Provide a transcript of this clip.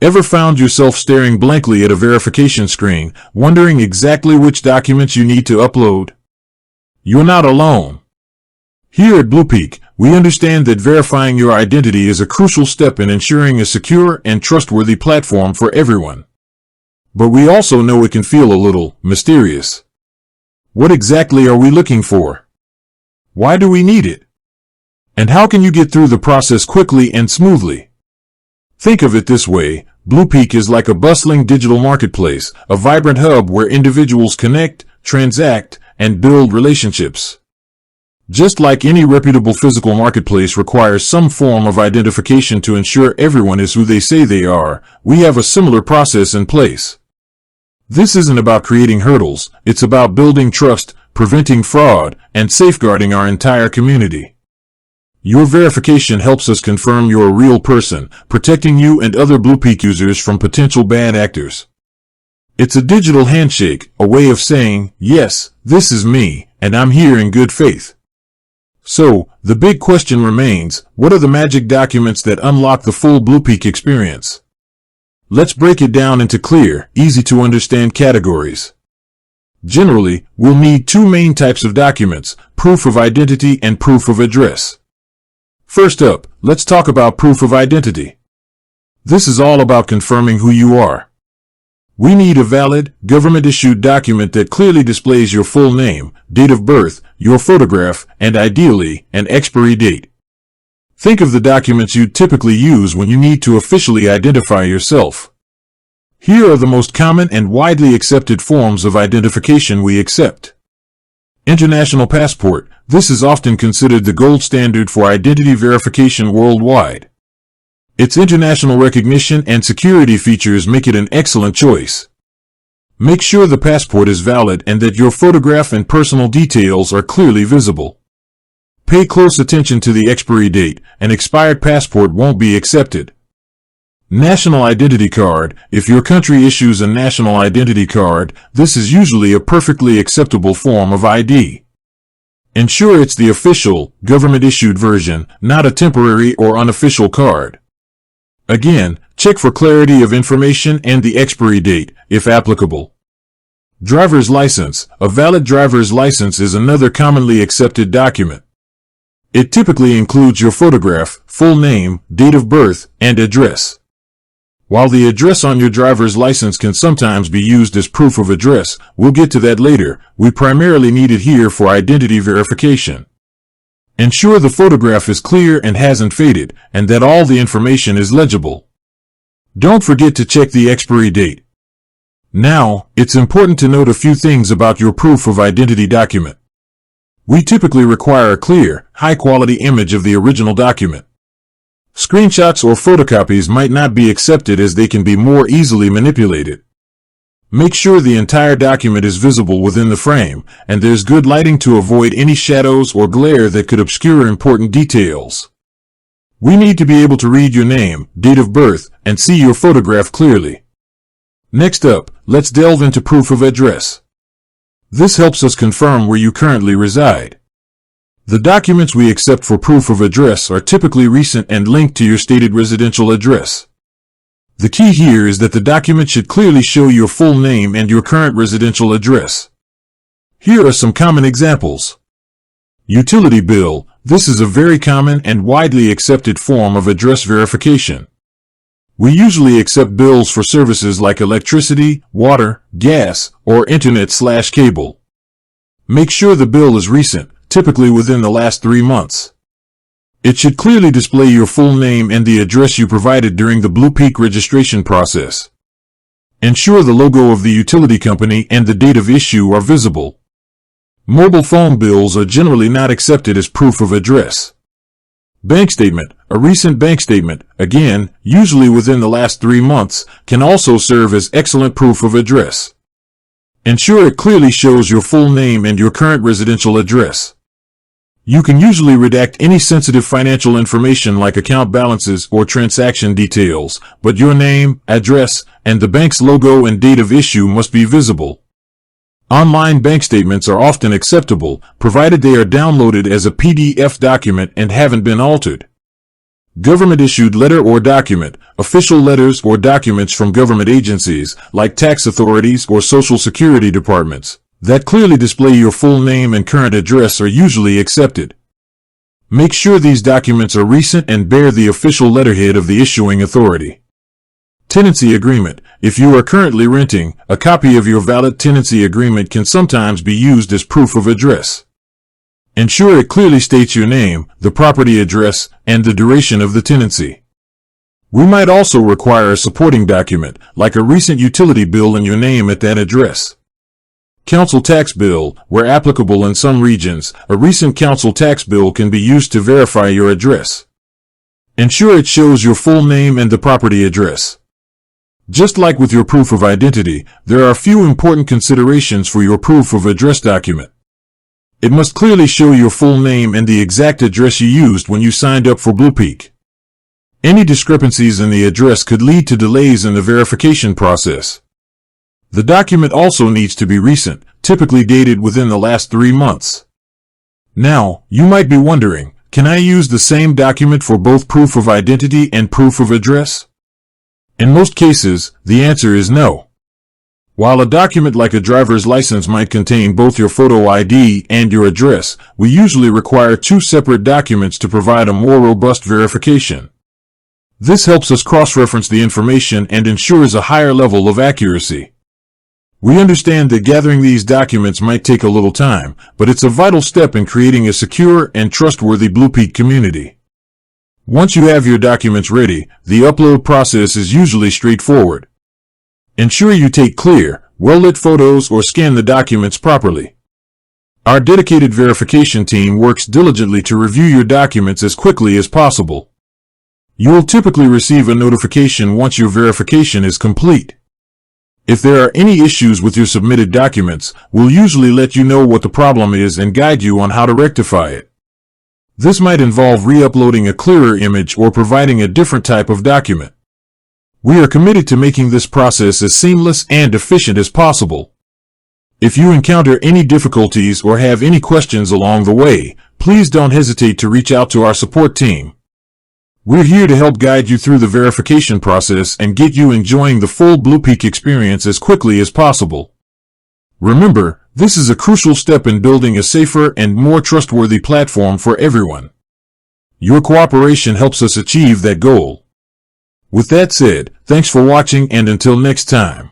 Ever found yourself staring blankly at a verification screen, wondering exactly which documents you need to upload? You're not alone. Here at Blupeak, we understand that verifying your identity is a crucial step in ensuring a secure and trustworthy platform for everyone. But we also know it can feel a little mysterious. What exactly are we looking for? Why do we need it? And how can you get through the process quickly and smoothly? Think of it this way: Blupeak is like a bustling digital marketplace, a vibrant hub where individuals connect, transact, and build relationships. Just like any reputable physical marketplace requires some form of identification to ensure everyone is who they say they are, we have a similar process in place. This isn't about creating hurdles, it's about building trust, preventing fraud, and safeguarding our entire community. Your verification helps us confirm you're a real person, protecting you and other Blupeak users from potential bad actors. It's a digital handshake, a way of saying, yes, this is me, and I'm here in good faith. So, the big question remains, what are the magic documents that unlock the full Blupeak experience? Let's break it down into clear, easy-to-understand categories. Generally, we'll need two main types of documents: proof of identity and proof of address. First up, let's talk about proof of identity. This is all about confirming who you are. We need a valid, government-issued document that clearly displays your full name, date of birth, your photograph, and ideally, an expiry date. Think of the documents you'd typically use when you need to officially identify yourself. Here are the most common and widely accepted forms of identification we accept. International passport. This is often considered the gold standard for identity verification worldwide. Its international recognition and security features make it an excellent choice. Make sure the passport is valid and that your photograph and personal details are clearly visible. Pay close attention to the expiry date. An expired passport won't be accepted. National identity card. If your country issues a national identity card, this is usually a perfectly acceptable form of ID. Ensure it's the official, government-issued version, not a temporary or unofficial card. Again, check for clarity of information and the expiry date, if applicable. Driver's license. A valid driver's license is another commonly accepted document. It typically includes your photograph, full name, date of birth, and address. While the address on your driver's license can sometimes be used as proof of address, we'll get to that later, we primarily need it here for identity verification. Ensure the photograph is clear and hasn't faded, and that all the information is legible. Don't forget to check the expiry date. Now, it's important to note a few things about your proof of identity document. We typically require a clear, high-quality image of the original document. Screenshots or photocopies might not be accepted as they can be more easily manipulated. Make sure the entire document is visible within the frame, and there's good lighting to avoid any shadows or glare that could obscure important details. We need to be able to read your name, date of birth, and see your photograph clearly. Next up, let's delve into proof of address. This helps us confirm where you currently reside. The documents we accept for proof of address are typically recent and linked to your stated residential address. The key here is that the document should clearly show your full name and your current residential address. Here are some common examples. Utility bill. This is a very common and widely accepted form of address verification. We usually accept bills for services like electricity, water, gas, or internet/cable. Make sure the bill is recent, typically within the last 3 months. It should clearly display your full name and the address you provided during the Blupeak registration process. Ensure the logo of the utility company and the date of issue are visible. Mobile phone bills are generally not accepted as proof of address. Bank statement. A recent bank statement, again, usually within the last 3 months, can also serve as excellent proof of address. Ensure it clearly shows your full name and your current residential address. You can usually redact any sensitive financial information like account balances or transaction details, but your name, address, and the bank's logo and date of issue must be visible. Online bank statements are often acceptable, provided they are downloaded as a PDF document and haven't been altered. Government-issued letter or document, official letters or documents from government agencies, like tax authorities or social security departments, that clearly display your full name and current address are usually accepted. Make sure these documents are recent and bear the official letterhead of the issuing authority. Tenancy agreement. If you are currently renting, a copy of your valid tenancy agreement can sometimes be used as proof of address. Ensure it clearly states your name, the property address, and the duration of the tenancy. We might also require a supporting document, like a recent utility bill in your name at that address. Council tax bill. Where applicable in some regions, a recent council tax bill can be used to verify your address. Ensure it shows your full name and the property address. Just like with your proof of identity, there are a few important considerations for your proof of address document. It must clearly show your full name and the exact address you used when you signed up for Blupeak. Any discrepancies in the address could lead to delays in the verification process. The document also needs to be recent, typically dated within the last 3 months. Now, you might be wondering, can I use the same document for both proof of identity and proof of address? In most cases, the answer is no. While a document like a driver's license might contain both your photo ID and your address, we usually require 2 separate documents to provide a more robust verification. This helps us cross-reference the information and ensures a higher level of accuracy. We understand that gathering these documents might take a little time, but it's a vital step in creating a secure and trustworthy Blupeak community. Once you have your documents ready, the upload process is usually straightforward. Ensure you take clear, well-lit photos or scan the documents properly. Our dedicated verification team works diligently to review your documents as quickly as possible. You will typically receive a notification once your verification is complete. If there are any issues with your submitted documents, we'll usually let you know what the problem is and guide you on how to rectify it. This might involve re-uploading a clearer image or providing a different type of document. We are committed to making this process as seamless and efficient as possible. If you encounter any difficulties or have any questions along the way, please don't hesitate to reach out to our support team. We're here to help guide you through the verification process and get you enjoying the full Blupeak experience as quickly as possible. Remember, this is a crucial step in building a safer and more trustworthy platform for everyone. Your cooperation helps us achieve that goal. With that said, thanks for watching and until next time.